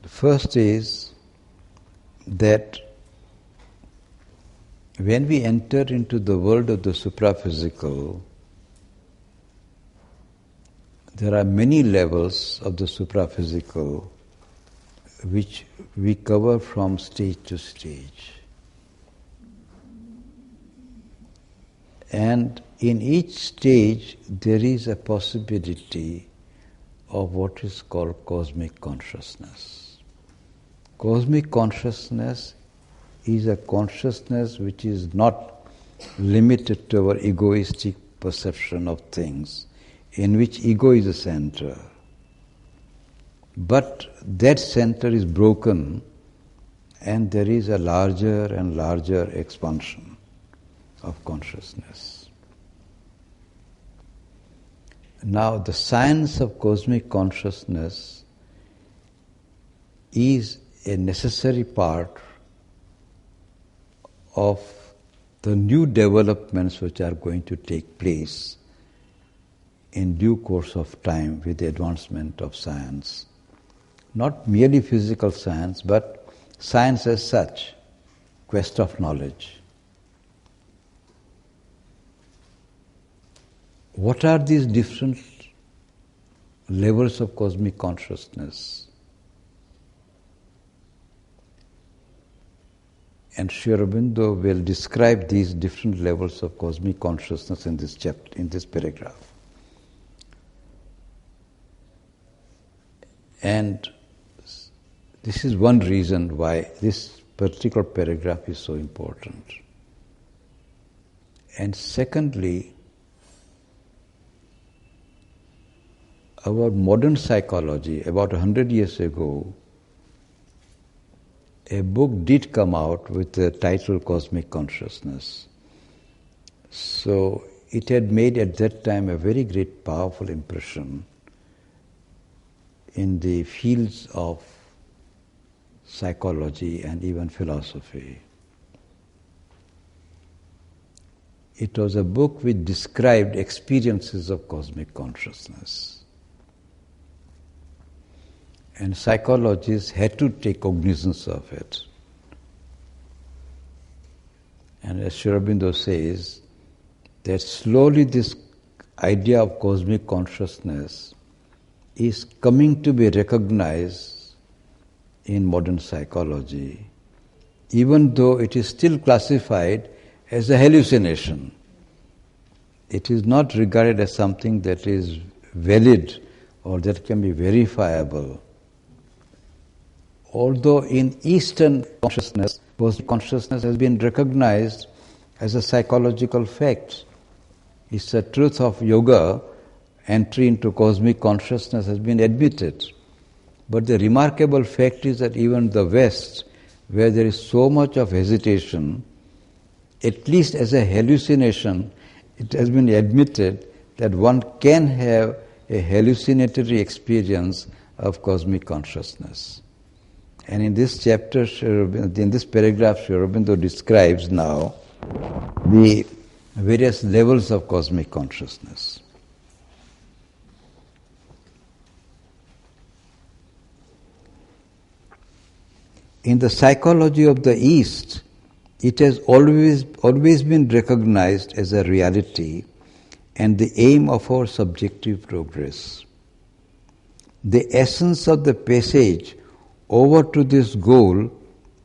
First is that when we enter into the world of the supraphysical, there are many levels of the supraphysical which we cover from stage to stage. And in each stage there is a possibility of what is called cosmic consciousness. Cosmic consciousness is a consciousness which is not limited to our egoistic perception of things, in which ego is the center. But that center is broken and there is a larger and larger expansion of consciousness. Now, the science of cosmic consciousness is a necessary part of the new developments which are going to take place in due course of time with the advancement of science. Not merely physical science, but science as such, quest of knowledge. What are these different levels of cosmic consciousness? And Sri Aurobindo will describe these different levels of cosmic consciousness in this chapter, in this paragraph. And this is one reason why this particular paragraph is so important. And secondly, our modern psychology, about 100 years ago, a book did come out with the title Cosmic Consciousness. So it had made at that time a very great powerful impression in the fields of psychology and even philosophy. It was a book which described experiences of cosmic consciousness. And psychologists had to take cognizance of it. And as Sri Aurobindo says, that slowly this idea of cosmic consciousness is coming to be recognized in modern psychology, even though it is still classified as a hallucination. It is not regarded as something that is valid or that can be verifiable. Although in Eastern consciousness, cosmic consciousness has been recognized as a psychological fact. It's the truth of yoga, entry into cosmic consciousness has been admitted. But the remarkable fact is that even the West, where there is so much of hesitation, at least as a hallucination, it has been admitted that one can have a hallucinatory experience of cosmic consciousness. And in this chapter, in this paragraph, Sri Aurobindo describes now the various levels of cosmic consciousness. In the psychology of the East, it has always been recognized as a reality and the aim of our subjective progress. The essence of the passage over to this goal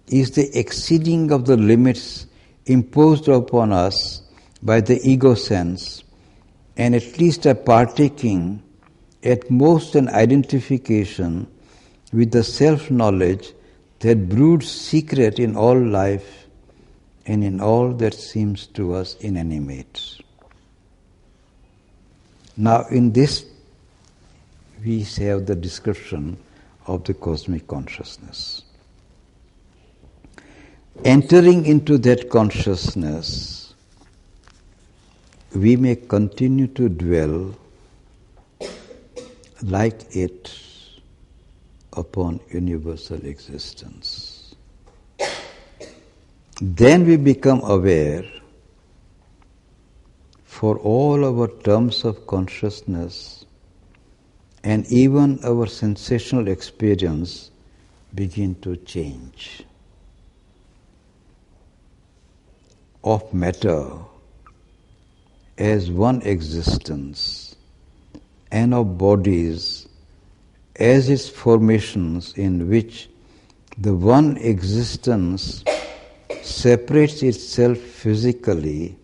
is the exceeding of the limits imposed upon us by the ego sense, and at least a partaking, at most an identification with the self-knowledge that broods secret in all life and in all that seems to us inanimate. Now in this we have the description of the cosmic consciousness. Entering into that consciousness, we may continue to dwell like it upon universal existence. Then we become aware, for all our terms of consciousness and even our sensational experience begin to change. Of matter as one existence, and of bodies as its formations in which the one existence separates itself physically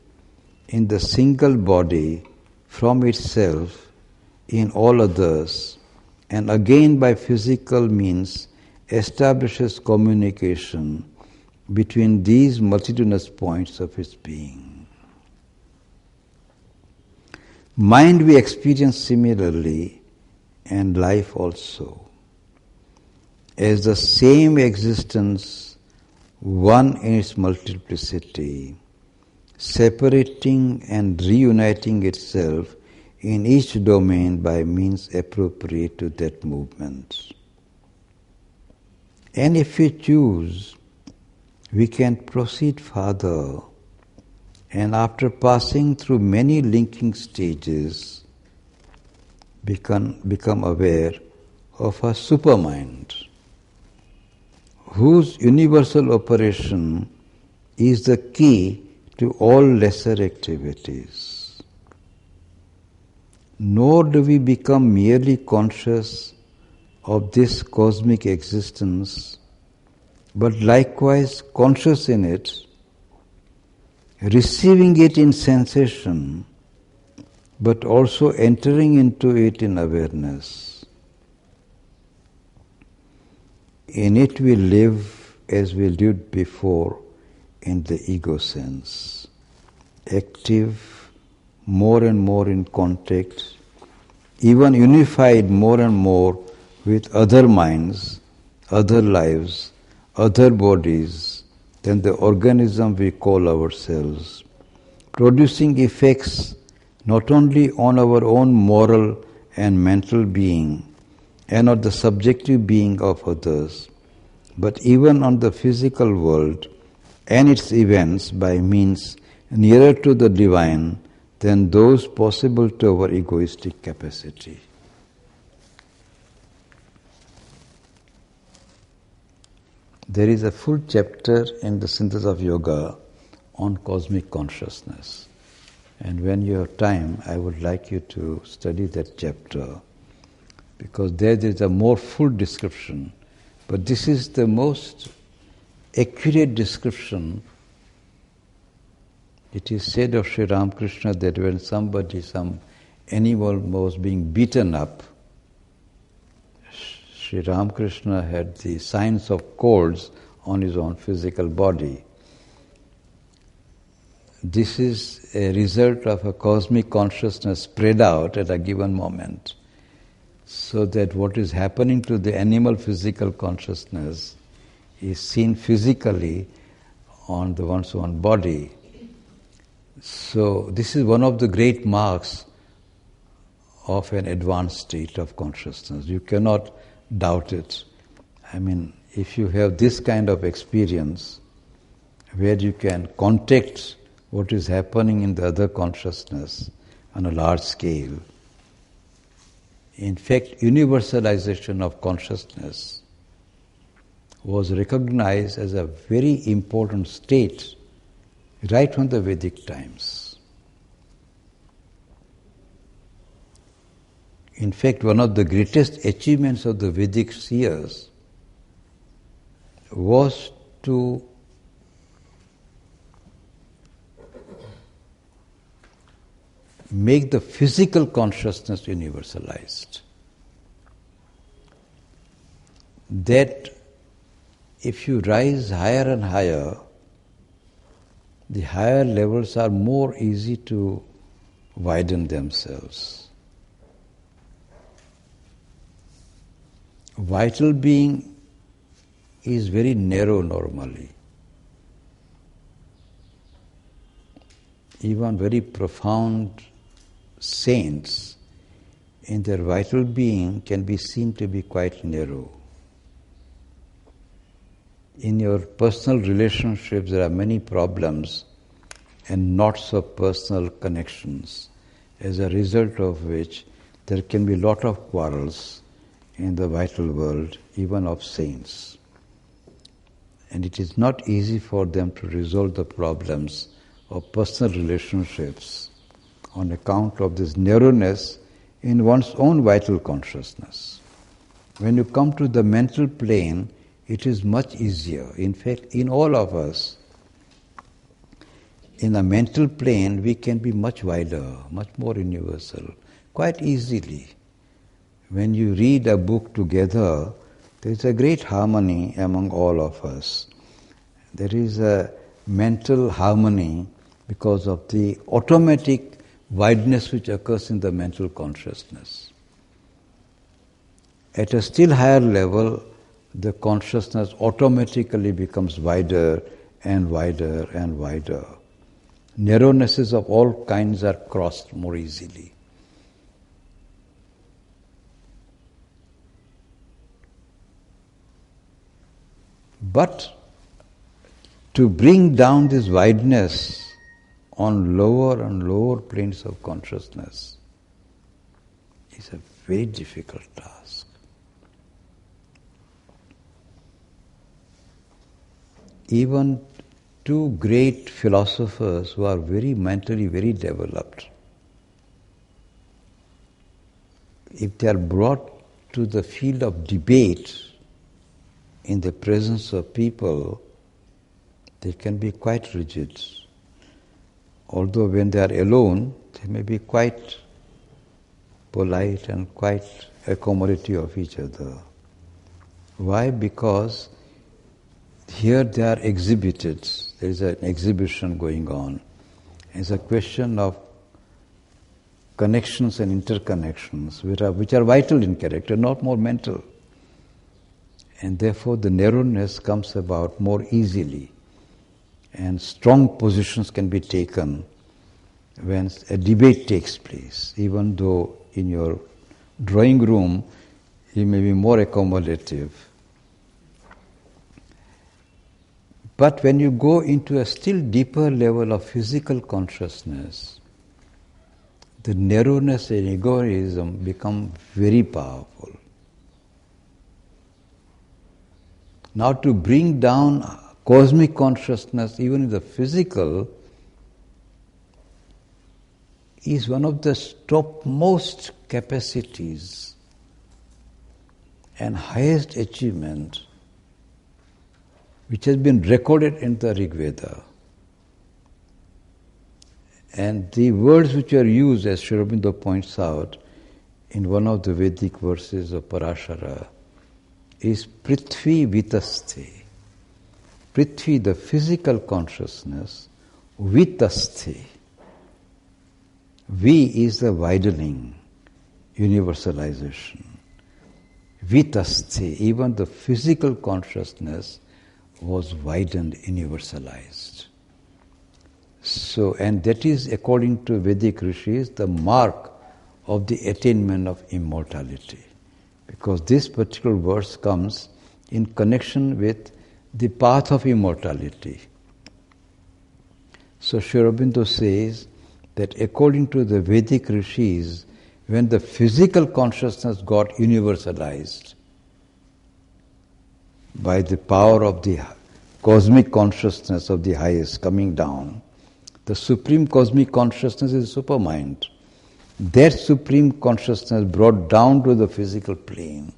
in the single body from itself in all others, and again by physical means establishes communication between these multitudinous points of its being. Mind we experience similarly, and life also, as the same existence, one in its multiplicity, separating and reuniting itself in each domain by means appropriate to that movement. And if we choose, we can proceed further, and after passing through many linking stages, become aware of a supermind, whose universal operation is the key to all lesser activities. Nor do we become merely conscious of this cosmic existence, but likewise conscious in it, receiving it in sensation, but also entering into it in awareness. In it we live as we lived before in the ego sense, active, more and more in contact, even unified more and more with other minds, other lives, other bodies than the organism we call ourselves, producing effects not only on our own moral and mental being and on the subjective being of others, but even on the physical world and its events by means nearer to the divine than those possible to our egoistic capacity. There is a full chapter in the Synthesis of Yoga on cosmic consciousness. And when you have time, I would like you to study that chapter, because there is a more full description. But this is the most accurate description. It is said of Sri Ramakrishna that when some animal was being beaten up, Sri Ramakrishna had the signs of cords on his own physical body. This is a result of a cosmic consciousness spread out at a given moment, so that what is happening to the animal physical consciousness is seen physically on the one's own body. So this is one of the great marks of an advanced state of consciousness. You cannot doubt it. I mean, if you have this kind of experience where you can contact what is happening in the other consciousness on a large scale, in fact, universalization of consciousness was recognized as a very important state right from the Vedic times. In fact, one of the greatest achievements of the Vedic seers was to make the physical consciousness universalized. That if you rise higher and higher, the higher levels are more easy to widen themselves. Vital being is very narrow normally. Even very profound saints in their vital being can be seen to be quite narrow. In your personal relationships there are many problems and knots of personal connections, as a result of which there can be a lot of quarrels in the vital world, even of saints. And it is not easy for them to resolve the problems of personal relationships on account of this narrowness in one's own vital consciousness. When you come to the mental plane, it is much easier. In fact, in all of us, in the mental plane, we can be much wider, much more universal, quite easily. When you read a book together, there is a great harmony among all of us. There is a mental harmony because of the automatic wideness which occurs in the mental consciousness. At a still higher level, the consciousness automatically becomes wider and wider and wider. Narrownesses of all kinds are crossed more easily. But to bring down this wideness on lower and lower planes of consciousness is a very difficult task. Even two great philosophers who are very mentally very developed, if they are brought to the field of debate in the presence of people, they can be quite rigid. Although when they are alone, they may be quite polite and quite accommodative of each other. Why? Because here they are exhibited. There is an exhibition going on. It's a question of connections and interconnections which are vital in character, not more mental. And therefore the narrowness comes about more easily. And strong positions can be taken when a debate takes place, even though in your drawing room you may be more accommodative. But when you go into a still deeper level of physical consciousness, the narrowness and egoism become very powerful. Now to bring down cosmic consciousness, even in the physical, is one of the topmost capacities and highest achievement which has been recorded in the Rig Veda. And the words which are used, as Sri Aurobindo points out, in one of the Vedic verses of Parashara, is Prithvi Vitaste. Prithvi, the physical consciousness, Vitaste. V is the widening, universalization. Vitaste, even the physical consciousness was widened, universalized. So, and that is, according to Vedic rishis, the mark of the attainment of immortality. Because this particular verse comes in connection with the path of immortality. So Sri Aurobindo says that according to the Vedic rishis, when the physical consciousness got universalized by the power of the cosmic consciousness of the highest coming down, the supreme cosmic consciousness is supermind. That supreme consciousness brought down to the physical plane.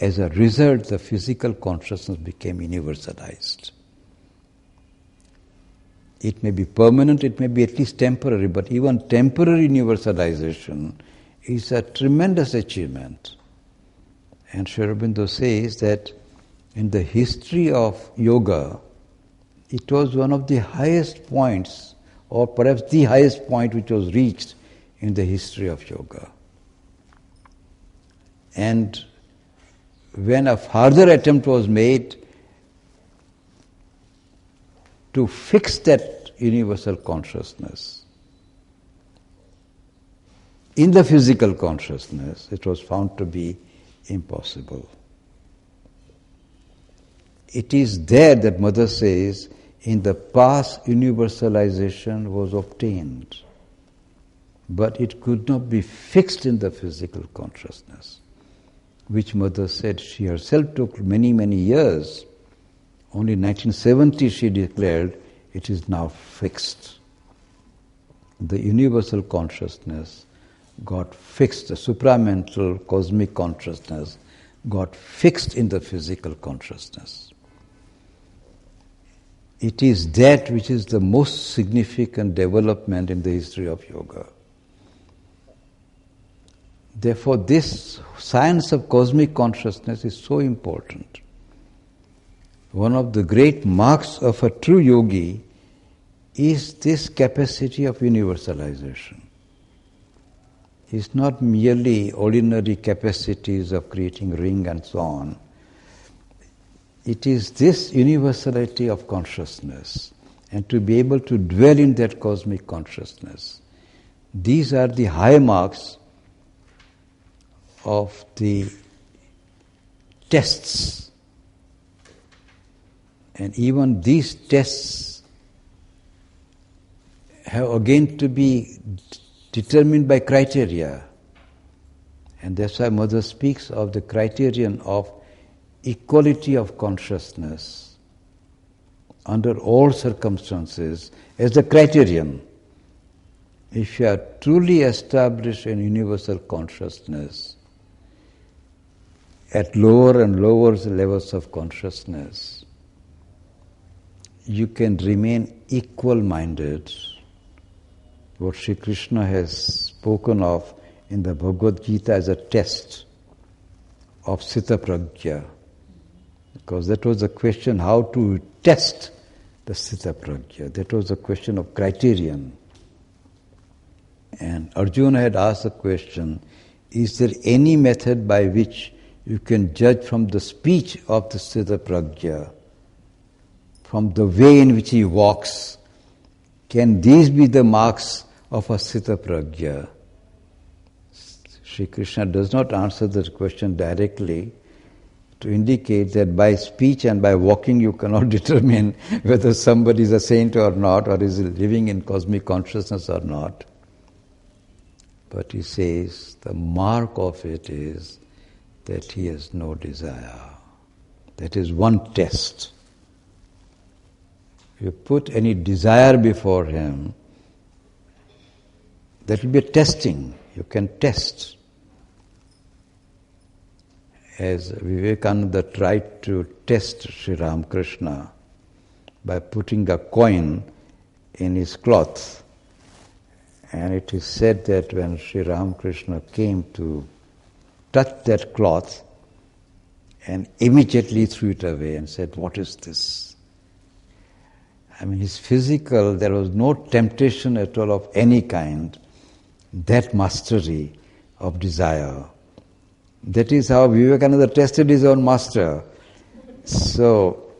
As a result, the physical consciousness became universalized. It may be permanent, it may be at least temporary, but even temporary universalization is a tremendous achievement. And Sri Aurobindo says that in the history of yoga, it was one of the highest points, or perhaps the highest point which was reached in the history of yoga. And when a further attempt was made to fix that universal consciousness in the physical consciousness, it was found to be impossible. It is there that Mother says, in the past universalization was obtained, but it could not be fixed in the physical consciousness. which Mother said she herself took many, many years. Only in 1970 she declared, it is now fixed. The universal consciousness got fixed, the supramental cosmic consciousness got fixed in the physical consciousness. It is that which is the most significant development in the history of yoga. Therefore, this science of cosmic consciousness is so important. One of the great marks of a true yogi is this capacity of universalization. It's not merely ordinary capacities of creating ring and so on. It is this universality of consciousness, and to be able to dwell in that cosmic consciousness. These are the high marks of the tests. And even these tests have again to be determined by criteria. And that's why Mother speaks of the criterion of equality of consciousness under all circumstances as the criterion. If you are truly established in universal consciousness, at lower and lower levels of consciousness, you can remain equal-minded. What Sri Krishna has spoken of in the Bhagavad Gita as a test of Sthita Prajna. Because that was the question, how to test the Sthita Prajna. That was the question of criterion. And Arjuna had asked the question, is there any method by which you can judge from the speech of the Sthita Prajna, from the way in which he walks? Can these be the marks of a Sthita Prajna? Sri Krishna does not answer that question directly to indicate that by speech and by walking you cannot determine whether somebody is a saint or not, or is living in cosmic consciousness or not. But he says the mark of it is that he has no desire. That is one test. If you put any desire before him, that will be a testing. You can test. As Vivekananda tried to test Sri Ramakrishna by putting a coin in his cloth. And it is said that when Sri Ramakrishna came to touch that cloth, and immediately threw it away and said, "What is this?" I mean, his physical, there was no temptation at all of any kind, that mastery of desire. That is how Vivekananda tested his own master. So,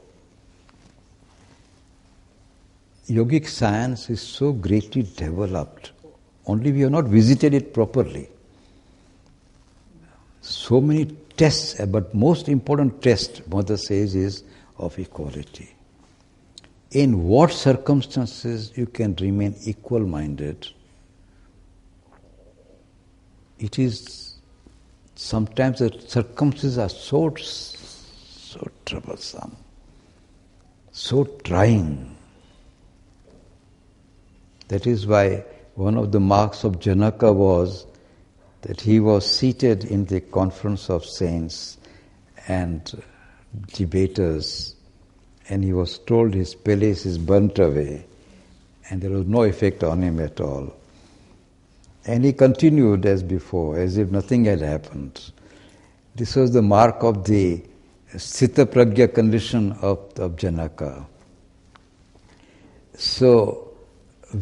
yogic science is so greatly developed, only we have not visited it properly. So many tests, but most important test, Mother says, is of equality. In what circumstances you can remain equal-minded? It is sometimes the circumstances are so troublesome, so trying. That is why one of the marks of Janaka was that he was seated in the conference of saints and debaters, and he was told his palace is burnt away, and there was no effect on him at all. And he continued as before, as if nothing had happened. This was the mark of the Sthita Prajna condition of Janaka. So,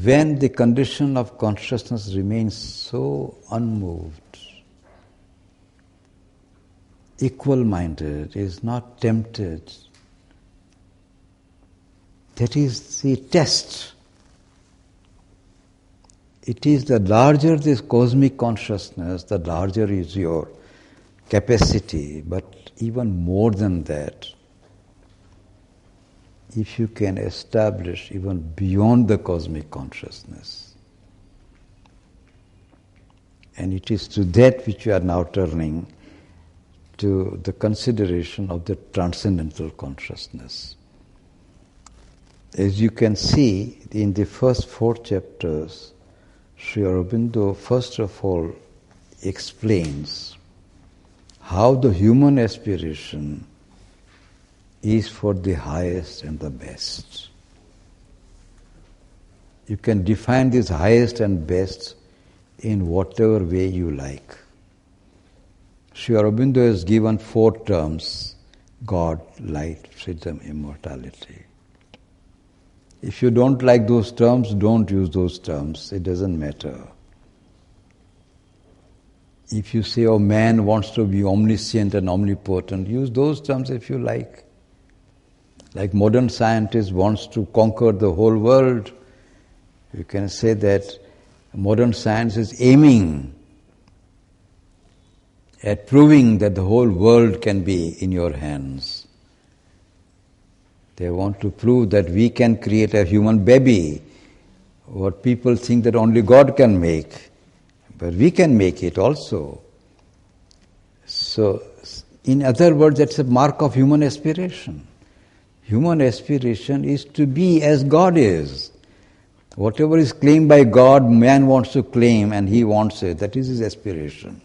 when the condition of consciousness remains so unmoved, equal-minded, is not tempted, that is the test. It is the larger this cosmic consciousness, the larger is your capacity, but even more than that, if you can establish even beyond the cosmic consciousness. And it is to that which you are now turning, to the consideration of the transcendental consciousness. As you can see, in the first 4 chapters, Sri Aurobindo first of all explains how the human aspiration is for the highest and the best. You can define this highest and best in whatever way you like. Sri Aurobindo has given 4 terms: God, light, freedom, immortality. If you don't like those terms, don't use those terms. It doesn't matter. If you say, oh, man wants to be omniscient and omnipotent, use those terms if you like. Like modern scientist wants to conquer the whole world, you can say that modern science is aiming at proving that the whole world can be in your hands. They want to prove that we can create a human baby, what people think that only God can make. But we can make it also. So, in other words, that's a mark of human aspiration. Human aspiration is to be as God is. Whatever is claimed by God, man wants to claim and he wants it. That is his aspiration.